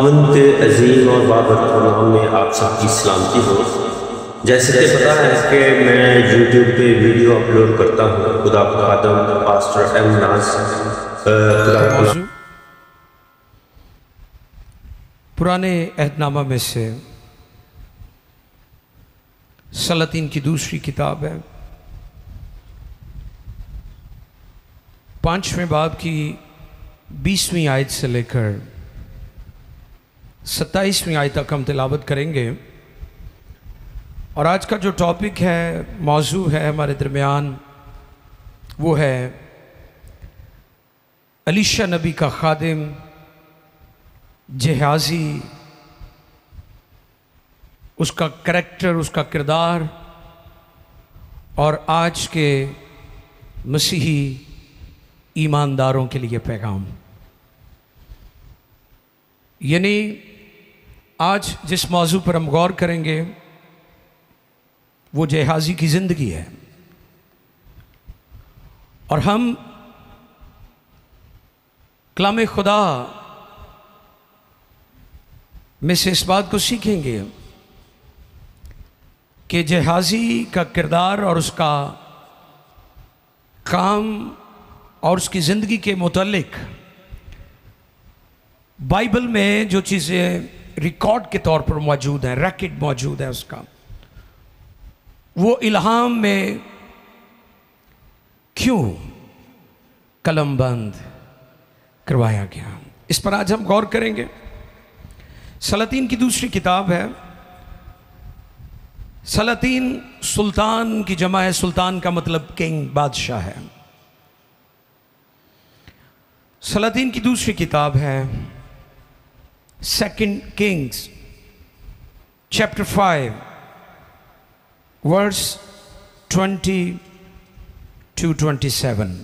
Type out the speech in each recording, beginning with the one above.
खुदावंद के अजीम और बाबरकत नाम में आप सबकी सलामती हो। जैसे कि पता है कि मैं यूट्यूब पे वीडियो अपलोड करता हूँ। खुदा का खादम पास्टर एम नाज खुदा पुराने अहदनामा में से सलातीन की दूसरी किताब है, 5वें बाब की 20वीं आयत से लेकर 27वीं आयत तक हम तिलावत करेंगे। और आज का जो टॉपिक है, मौजू है हमारे दरमियान, वो है एलीशा नबी का खादिम गेहाजी, उसका करैक्टर, उसका किरदार और आज के मसीही ईमानदारों के लिए पैगाम। यानी आज जिस मौजू पर हम गौर करेंगे वो गेहाजी की ज़िंदगी है। और हम कलाम खुदा में से इस बात को सीखेंगे कि गेहाजी का किरदार और उसका काम और उसकी ज़िंदगी के मुतालिक बाइबल में जो चीज़ें रिकॉर्ड के तौर पर मौजूद हैं, रैकेट मौजूद है उसका, वो इल्हाम में क्यों कलमबंद करवाया गया, इस पर आज हम गौर करेंगे। सलातीन की दूसरी किताब है। सलातीन सुल्तान की जमा है, सुल्तान का मतलब किंग, बादशाह है। सलातीन की दूसरी किताब है second Kings chapter 5 verse 20 to 27।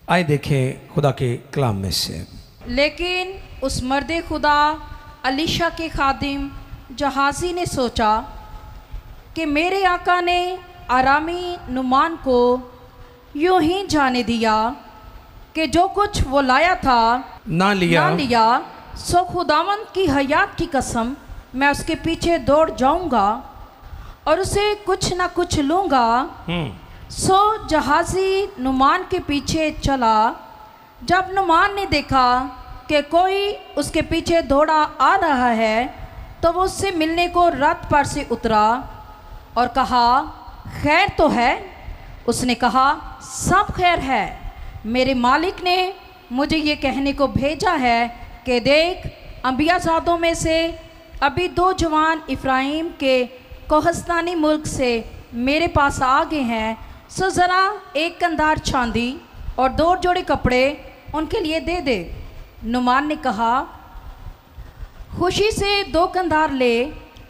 आइए देखें खुदा के कलाम में से। लेकिन उस मर्दे खुदा एलीशा के खादिम गेहाजी ने सोचा कि मेरे आका ने आरामी नुमान को यूं ही जाने दिया कि जो कुछ वो लाया था ना लिया, सो खुदावंद की हयात की कसम मैं उसके पीछे दौड़ जाऊंगा और उसे कुछ ना कुछ लूँगा। सो गेहाजी नुमान के पीछे चला। जब नुमान ने देखा कि कोई उसके पीछे दौड़ा आ रहा है तो वो उससे मिलने को रथ पर से उतरा और कहा, खैर तो है? उसने कहा, सब खैर है। मेरे मालिक ने मुझे ये कहने को भेजा है कि देख, अंबियाजादों में से अभी 2 जवान इफ्राइम के कोहस्तानी मुल्क से मेरे पास आ गए हैं। सो ज़रा 1 कंधार चांदी और 2 जोड़े कपड़े उनके लिए दे दे। नुमान ने कहा, खुशी से 2 कंधार ले।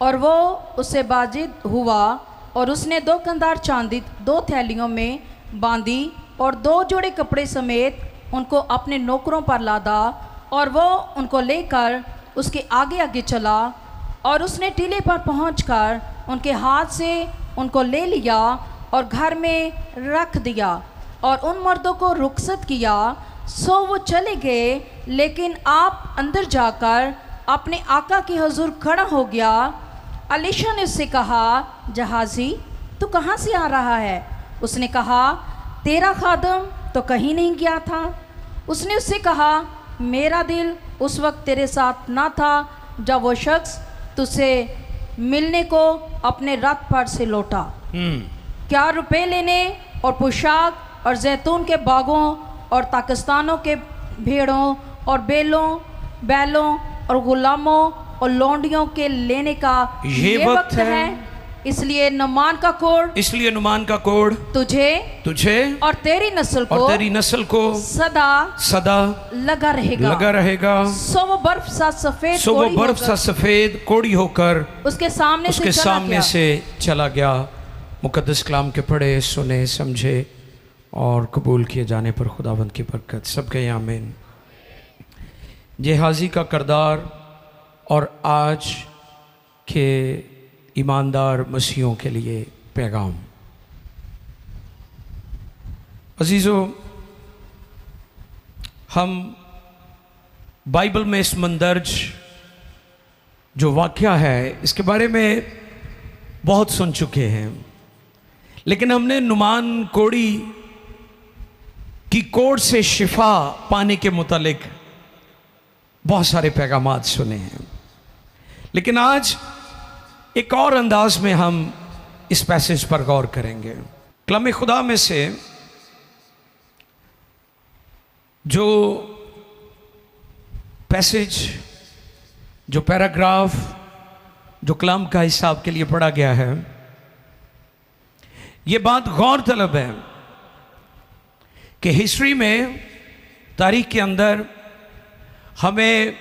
और वो उससे बाजिद हुआ और उसने 2 कंधार चांदी 2 थैलियों में बांधी और 2 जोड़े कपड़े समेत उनको अपने नौकरों पर लादा और वो उनको लेकर उसके आगे आगे चला। और उसने टीले पर पहुंचकर उनके हाथ से उनको ले लिया और घर में रख दिया और उन मर्दों को रुखसत किया। सो वो चले गए। लेकिन आप अंदर जाकर अपने आका के हुजूर खड़ा हो गया। एलीशा ने उससे कहा, गेहाजी तू कहाँ से आ रहा है? उसने कहा, तेरा खादम तो कहीं नहीं गया था। उसने उससे कहा, मेरा दिल उस वक्त तेरे साथ ना था जब वो शख्स तुझसे मिलने को अपने रथ पर से लौटा। क्या रुपए लेने और पोशाक और जैतून के बागों और पाकिस्तानों के भेड़ों और बैलों और गुलामों और लौंडियों के लेने का ये वक्त है। इसलिए नुमान का कोढ़ तुझे और तेरी नस्ल को सदा लगा रहेगा। सो वो बर्फ सा सफेद कोड़ी होकर उसके सामने से चला गया। मुकद्दस कलाम के पढ़े, सुने, समझे और कबूल किए जाने पर खुदावंद की बरकत। सब कहें आमीन। गेहाजी का किरदार और आज के ईमानदार मसीहों के लिए पैगाम। अजीज़ों, हम बाइबल में इस मंदर्ज जो वाक़या है इसके बारे में बहुत सुन चुके हैं, लेकिन हमने नुमान कोड़ी की कोड़ से शिफा पाने के मुतालिक बहुत सारे पैगामात सुने हैं। लेकिन आज एक और अंदाज में हम इस पैसेज पर गौर करेंगे। कलाम खुदा में से जो पैसेज, जो पैराग्राफ, जो कलाम का हिस्सा आपके लिए पढ़ा गया है, ये बात गौर तलब है कि हिस्ट्री में, तारीख के अंदर हमें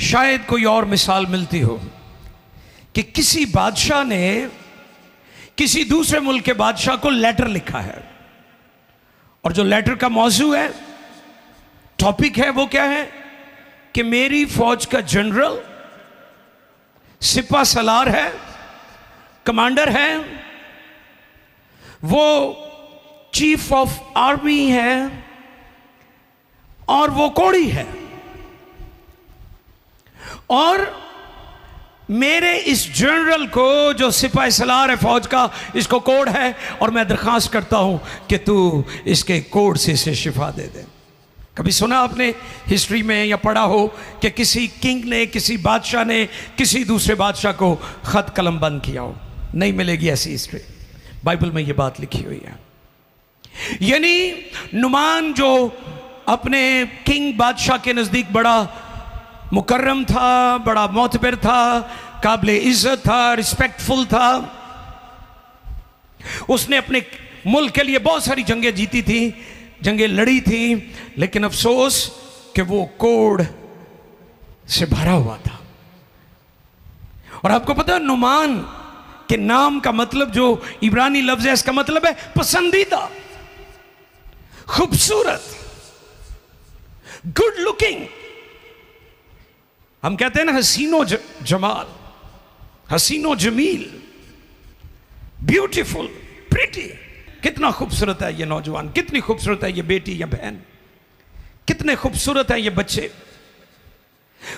शायद कोई और मिसाल मिलती हो कि किसी बादशाह ने किसी दूसरे मुल्क के बादशाह को लेटर लिखा है, और जो लेटर का मौजू है, टॉपिक है, वो क्या है कि मेरी फौज का जनरल, सिपा सलार है, कमांडर है, वो चीफ ऑफ आर्मी है और वो कोड़ी है, और मेरे इस जनरल को, जो सिपाही सलार है फौज का, इसको कोड है, और मैं दरख्वास्त करता हूं कि तू इसके कोड से इसे शिफा दे दे। कभी सुना आपने हिस्ट्री में या पढ़ा हो कि किसी किंग ने, किसी बादशाह ने किसी दूसरे बादशाह को खत कलम बंद किया हो? नहीं मिलेगी ऐसी हिस्ट्री। बाइबल में ये बात लिखी हुई है। यानी नुमान जो अपने किंग बादशाह के नज़दीक बड़ा मुकर्रम था, बड़ा मोतबर था, काबिल इज्जत था, रिस्पेक्टफुल था, उसने अपने मुल्क के लिए बहुत सारी जंगें जीती थी, जंगें लड़ी थी, लेकिन अफसोस कि वो कोड से भरा हुआ था। और आपको पता है नुमान के नाम का मतलब, जो इब्रानी लफ्ज है, इसका मतलब है पसंदीदा, खूबसूरत, गुड लुकिंग। हम कहते हैं ना हसीनो जमाल, हसीनो जमील, ब्यूटीफुल, प्रिटी। कितना खूबसूरत है ये नौजवान, कितनी खूबसूरत है ये बेटी या बहन, कितने खूबसूरत है ये बच्चे।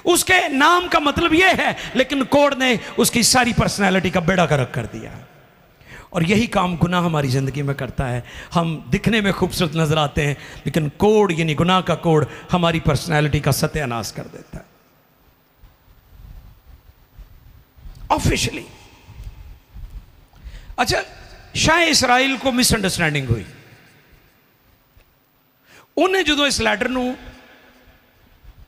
उसके नाम का मतलब ये है, लेकिन कोड ने उसकी सारी पर्सनैलिटी का बेड़ा गर्क कर दिया। और यही काम गुनाह हमारी ज़िंदगी में करता है। हम दिखने में खूबसूरत नजर आते हैं, लेकिन कोड यानी गुनाह का कोड हमारी पर्सनैलिटी का सत्यानाश कर देता है। ऑफिशियली अच्छा, शाह इस्राइल को मिसअंडरस्टैंडिंग हुई। उन्हें जो इस लैटर नू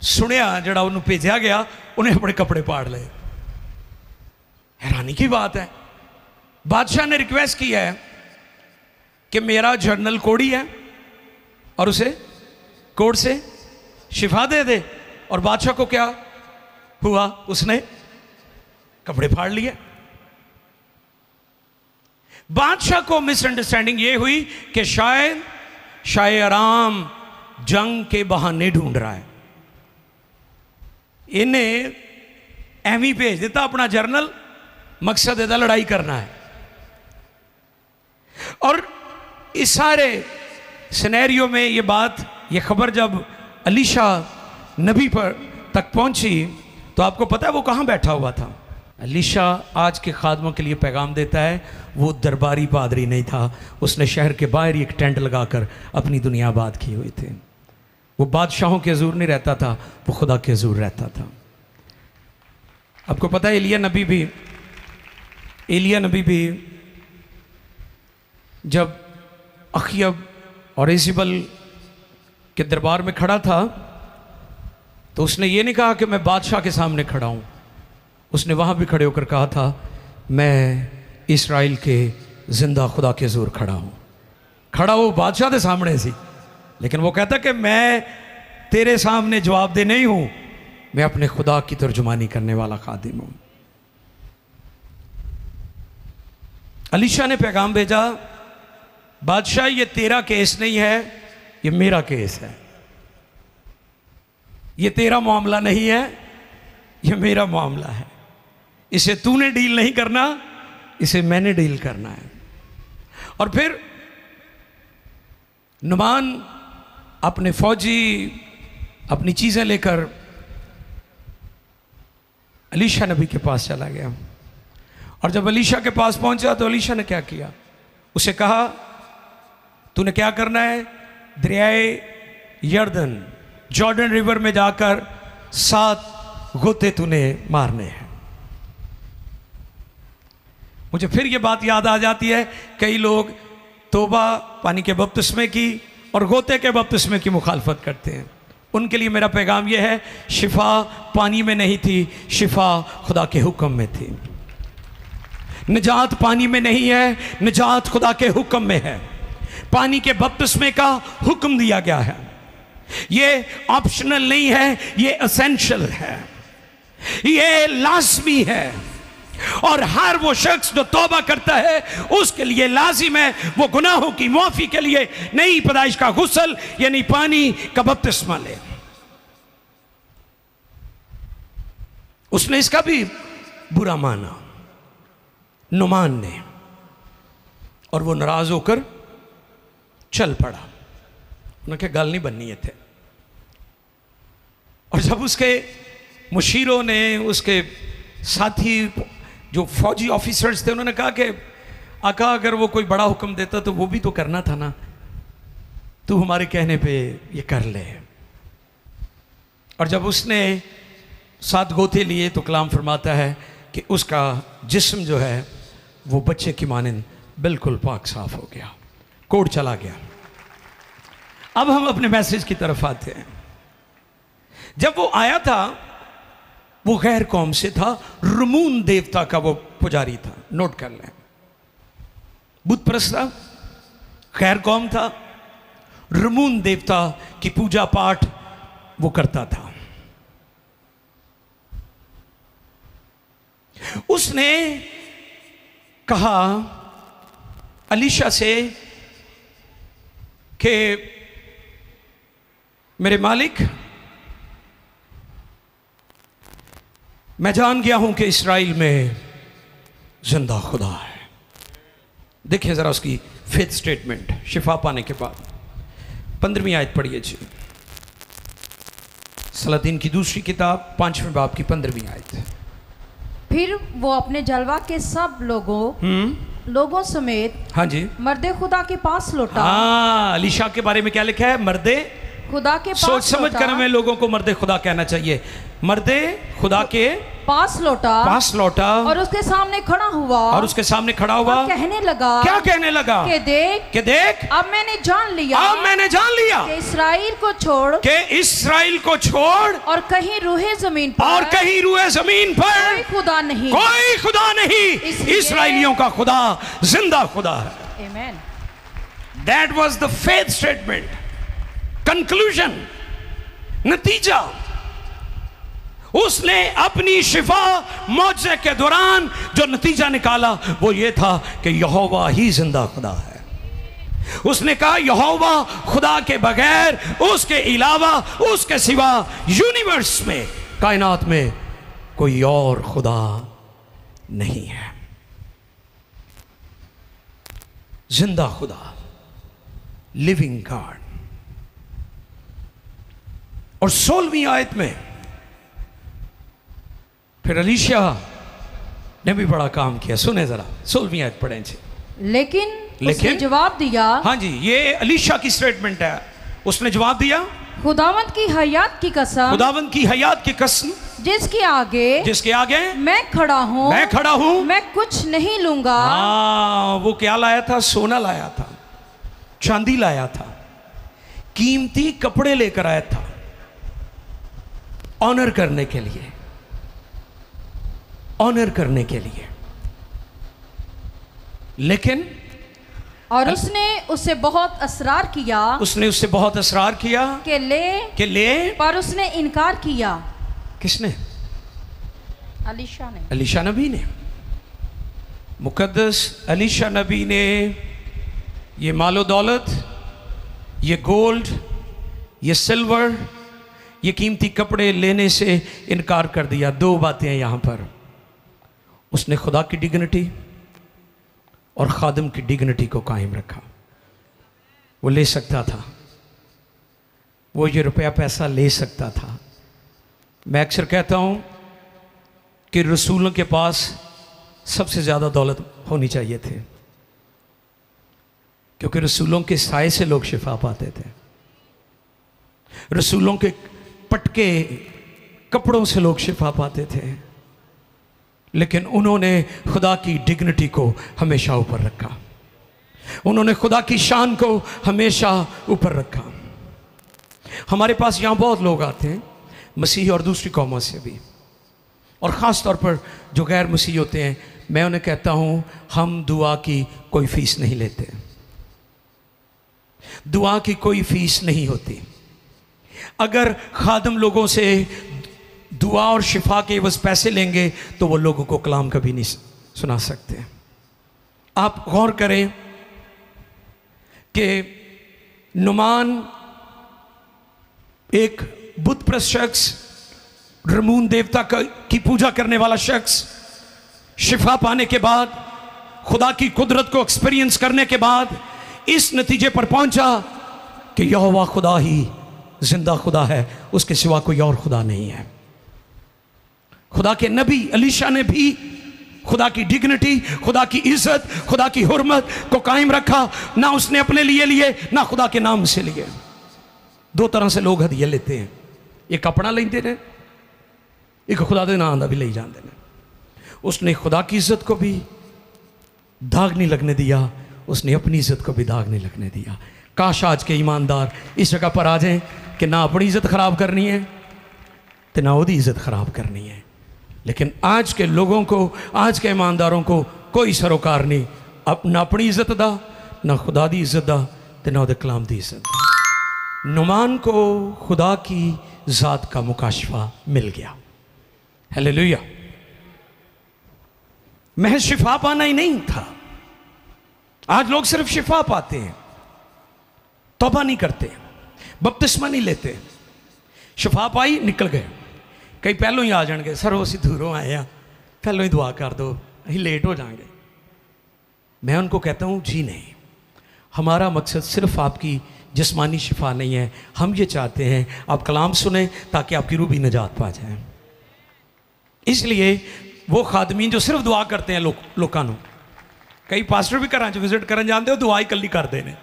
सुनिया, जड़ा उन्हें भेजा गया, उन्हें अपने कपड़े पाड़ ले। हैरानी की बात है, बादशाह ने रिक्वेस्ट की है कि मेरा जनरल कोड़ी है और उसे कोड से शिफा दे दे, और बादशाह को क्या हुआ, उसने कपड़े फाड़ लिए। बादशाह को मिसअंडरस्टैंडिंग यह हुई कि शायद शाह आराम जंग के बहाने ढूंढ रहा है। इन्हें एवं भेज देता अपना जर्नल, मकसद इधर लड़ाई करना है। और इस सारे सिनेरियो में ये बात, ये खबर जब अलीशा नबी पर तक पहुंची, तो आपको पता है वो कहां बैठा हुआ था? अलीशा आज के खादमों के लिए पैगाम देता है, वो दरबारी पादरी नहीं था, उसने शहर के बाहर ही एक टेंट लगाकर अपनी दुनिया आबाद की हुई थी। वो बादशाहों के हजूर नहीं रहता था, वो खुदा के हजूर रहता था। आपको पता है एलिया नबी भी जब अखियब और इज़बल के दरबार में खड़ा था, तो उसने ये नहीं कहा कि मैं बादशाह के सामने खड़ा हूं, उसने वहां भी खड़े होकर कहा था, मैं इस्राइल के जिंदा खुदा के हजूर खड़ा हूं। खड़ा वो बादशाह के सामने सी, लेकिन वो कहता कि मैं तेरे सामने जवाब दे नहीं हूं, मैं अपने खुदा की तर्जुमानी करने वाला खादिम हूं। अलीशा ने पैगाम भेजा, बादशाह ये तेरा केस नहीं है, ये मेरा केस है। ये तेरा मामला नहीं है, ये मेरा मामला है। इसे तूने डील नहीं करना, इसे मैंने डील करना है। और फिर नुमान अपने फौजी अपनी चीजें लेकर अलीशा नबी के पास चला गया। और जब अलीशा के पास पहुंचा तो अलीशा ने क्या किया, उसे कहा तूने क्या करना है, दरियाए यर्दन जॉर्डन रिवर में जाकर 7 गोते तूने मारने हैं। मुझे फिर ये बात याद आ जाती है, कई लोग तौबा पानी के बपतिस्मे की और गोते के बपतिस्मे की मुखालफत करते हैं। उनके लिए मेरा पैगाम यह है, शिफा पानी में नहीं थी, शिफा खुदा के हुक्म में थी। निजात पानी में नहीं है, निजात खुदा के हुक्म में है। पानी के बपतिस्मे का हुक्म दिया गया है, ये ऑप्शनल नहीं है, ये एसेंशियल है, ये लाजमी है। और हर वो शख्स जो तौबा करता है उसके लिए लाजिम है वो गुनाहों की माफी के लिए नई पैदाइश का गुस्ल यानी पानी का बपतिस्मा ले। उसने इसका भी बुरा माना नुमान ने, और वो नाराज होकर चल पड़ा। उनके गल नहीं बननी थे। और जब उसके मुशीरों ने, उसके साथी जो फौजी ऑफिसर्स थे, उन्होंने कहा कि आका अगर वो कोई बड़ा हुक्म देता तो वो भी तो करना था ना, तू हमारे कहने पे ये कर ले। और जब उसने 7 गोते लिए तो कलाम फरमाता है कि उसका जिस्म जो है वो बच्चे की मानिंद बिल्कुल पाक साफ हो गया, कोड चला गया। अब हम अपने मैसेज की तरफ आते हैं। जब वो आया था वो गैर कौम से था, रमून देवता का वो पुजारी था, नोट कर लें, बुत परस्त था, गैर कौम था, रमून देवता की पूजा पाठ वो करता था। उसने कहा अलीशा से कि मेरे मालिक, मैं जान गया हूं कि इस्राएल में जिंदा खुदा है। देखिए जरा उसकी फेथ स्टेटमेंट शिफा पाने के बाद। 15वीं आयत पढ़िए जी, सलातीन की दूसरी किताब 5वें बाब की 15वीं आयत। फिर वो अपने जलवा के सब लोगों समेत, हाँ जी, मर्दे खुदा के पास लौटा। हाँ, अलीशा के बारे में क्या लिखा है, मर्दे खुदा के पास सोच समझ कर हमें लोगों को मर्दे खुदा कहना चाहिए। मर्दे खुदा के पास लौटा और उसके सामने खड़ा हुआ और कहने लगा, क्या कहने लगा, कि देख अब मैंने जान लिया कि इस्राएल को छोड़ और कहीं रूहे जमीन पर कोई खुदा नहीं, इस्राएलियों का खुदा जिंदा खुदा है। आमीन। That was the faith statement. Conclusion, नतीजा। उसने अपनी शिफा मौजे के दौरान जो नतीजा निकाला वो ये था कि यहोवा ही जिंदा खुदा है। उसने कहा यहोवा खुदा के बगैर, उसके अलावा, उसके सिवा यूनिवर्स में, कायनात में कोई और खुदा नहीं है। जिंदा खुदा, लिविंग गॉड। और 16वीं आयत में फिर अलीशा ने भी बड़ा काम किया। सुने जरा 16वीं आयत पढ़ें जी। लेकिन उसने जवाब दिया, हाँ जी, ये अलीशा की स्टेटमेंट है। उसने जवाब दिया, खुदावंद की हयात की कसम जिसके आगे मैं खड़ा हूँ, मैं कुछ नहीं लूंगा। वो क्या लाया था, सोना लाया था, चांदी लाया था, कीमती कपड़े लेकर आया था ऑनर करने के लिए, लेकिन और उसने उससे बहुत असरार किया, कि ले पर उसने इनकार किया। किसने? अलीशा नबी ने। मुकद्दस अलीशा नबी ने ये मालो दौलत, ये गोल्ड, ये सिल्वर, ये कीमती कपड़े लेने से इनकार कर दिया। 2 बातें हैं यहां पर। उसने खुदा की डिग्निटी और खादिम की डिग्निटी को कायम रखा। वो ले सकता था, वो ये रुपया पैसा ले सकता था। मैं अक्सर कहता हूं कि रसूलों के पास सबसे ज़्यादा दौलत होनी चाहिए थी, क्योंकि रसूलों के साए से लोग शिफा पाते थे। रसूलों के पटके कपड़ों से लोग शिफा पाते थे। लेकिन उन्होंने खुदा की डिग्निटी को हमेशा ऊपर रखा, उन्होंने खुदा की शान को हमेशा ऊपर रखा। हमारे पास यहाँ बहुत लोग आते हैं, मसीही और दूसरी कौमों से भी, और ख़ास तौर पर जो गैर मसीही होते हैं, मैं उन्हें कहता हूँ हम दुआ की कोई फ़ीस नहीं लेते। दुआ की कोई फ़ीस नहीं होती। अगर खादम लोगों से दुआ और शिफा के बस पैसे लेंगे तो वो लोगों को कलाम कभी नहीं सुना सकते। आप गौर करें कि नुमान एक बुत प्रस्त शख्स, रमून देवता की पूजा करने वाला शख्स, शिफा पाने के बाद, खुदा की कुदरत को एक्सपीरियंस करने के बाद इस नतीजे पर पहुंचा कि यहोवा खुदा ही जिंदा खुदा है, उसके सिवा कोई और खुदा नहीं है। खुदा के नबी अलीशा ने भी खुदा की डिग्निटी, खुदा की इज्जत, खुदा की हुर्मत को कायम रखा। ना उसने अपने लिए लिए, ना खुदा के नाम से लिए। दो तरह से लोग हदिये लेते हैं, एक अपना लेते हैं, एक खुदा के नाम का भी ले जाते हैं। उसने खुदा की इज्जत को भी दाग नहीं लगने दिया, उसने अपनी इज्जत को भी दाग नहीं लगने दिया। काश आज के ईमानदार इस जगह पर आ जाएं कि ना अपनी इज्जत खराब करनी है तो ना उसकी इज्जत खराब करनी है। लेकिन आज के लोगों को, आज के ईमानदारों को कोई सरोकार नहीं, ना अपनी इज्जत दा, ना खुदा दी इज्जत दा, ते ना उहदे कलाम दी इज्जत। नुमान को खुदा की ज़ात का मुकाशफा मिल गया। हालेलुया। महज शिफा पाना ही नहीं था। आज लोग सिर्फ शिफा पाते हैं, तौबा नहीं करते, बपतिस्मा नहीं लेते। शिफा पाई, निकल गए। कई पहलों ही आ जाएंगे, सर असी दूरों आए हैं, पहलों ही दुआ कर दो, अभी लेट हो जाएंगे। मैं उनको कहता हूँ जी नहीं, हमारा मकसद सिर्फ आपकी जिस्मानी शिफा नहीं है। हम ये चाहते हैं आप कलाम सुने ताकि आपकी रूह भी निजात पा जाए। इसलिए वो खादमीन जो सिर्फ दुआ करते हैं लोगों को, कई पास्टर भी घर विजिट करन जाते हो, दुआ ही कली करते हैं।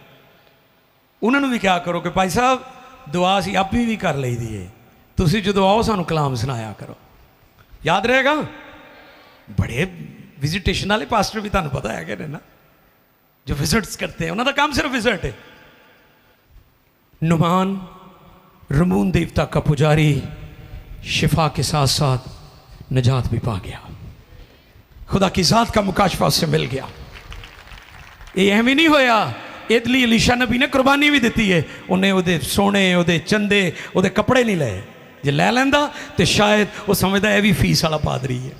उन्होंने भी क्या करो कि भाई साहब दुआ असी आप भी कर ली दी है, तुसी जो आओ सानू कलाम सुनाया करो, याद रहेगा। बड़े विजिटेशन वाले पास्टर भी तुहानू पता है कि ना, जो विजिट्स करते हैं, उन्होंने काम सिर्फ विजिट है। नुमान रमून देवता का पुजारी शिफा के साथ साथ निजात भी पा गया, खुदा की ज़ात का मुकाशफा उससे मिल गया। ये एवं नहीं होया, इसलिए अलीशा नबी ने कुर्बानी भी दी है। उन्हें उहदे सोने, उहदे चंदे, उहदे कपड़े नहीं लाए। जे लै लैंदा तो शायद वो समझदा है भी फीस वाला पादरी है।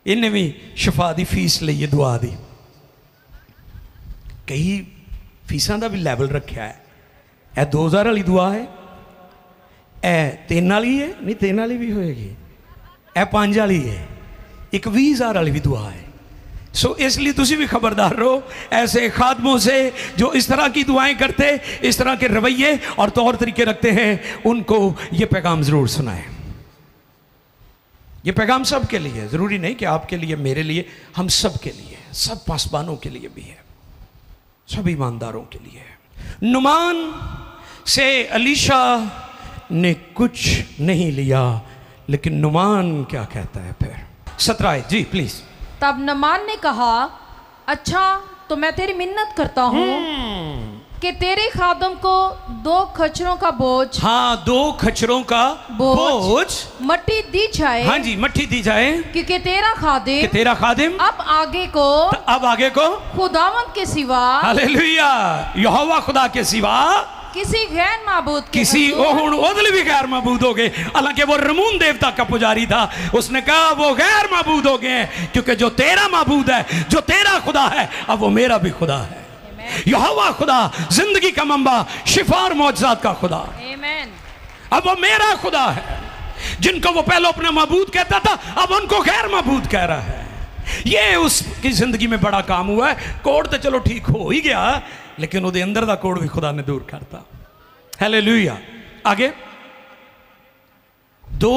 इन्हें भी शिफा की फीस ली है, दुआ दी। कई फीसां का भी लैवल रखा है। यह 2000 वाली दुआ है, यह 3 वाली है, नहीं 3 वाली भी होएगी, यह 5 वाली है, एक 20,000 वाली भी दुआ है। सो इसलिए तुसी भी खबरदार रहो ऐसे खादमों से जो इस तरह की दुआएं करते, इस तरह के रवैये और तौर तरीके रखते हैं। उनको ये पैगाम ज़रूर सुनाएं। ये पैगाम सब के लिए, ज़रूरी नहीं कि आपके लिए, मेरे लिए, हम सब के लिए, सब पासबानों के लिए भी है, सब ईमानदारों के लिए है। नुमान से अलीशा ने कुछ नहीं लिया, लेकिन नुमान क्या कहता है फिर? 17 जी प्लीज। तब नुमान ने कहा, अच्छा तो मैं तेरी मिन्नत करता हूँ कि तेरे खादम को 2 खच्चरों का बोझ, हाँ 2 खच्चरों का बोझ मट्टी दी जाए। हाँ जी, मट्टी दी जाए, क्योंकि तेरा खादिम अब आगे को खुदावंद के सिवा, हालेलुया, यहोवा खुदा के सिवा किसी गैर माबूद के, किसी ओदले भी गैर माबूद हो गए। हालांकि वो रमून देवता का पुजारी था, उसने कहा वो गैर माबूद हो गए हैं, क्योंकि जो तेरा माबूद है, जो तेरा खुदा है, अब वो मेरा भी खुदा है। यहोवा खुदा, जिंदगी का मंबा, शिफा और मौजज़ात का खुदा, अब वो मेरा खुदा है। जिनको वो पहले अपना माबूद कहता था, अब उनको गैर माबूद कह रहा है। ये उसकी जिंदगी में बड़ा काम हुआ है। कोड तो चलो ठीक हो ही गया, लेकिन उहदे अंदर दा कोड भी खुदा ने दूर करता। हालेलुया। आगे 2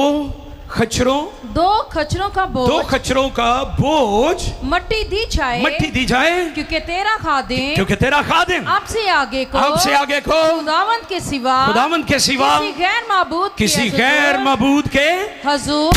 खच्चरों, 2 खच्चरों का बोझ, 2 खच्चरों का बोझ मट्टी दी जाए, मट्टी दी जाए, क्योंकि तेरा खादिम, क्योंकि तेरा खादिम आपसे आगे को, आपसे आगे को खुदावंद के सिवा, खुदावंद के सिवा किसी गैर माबूद किसी गैर मबूद के हजूर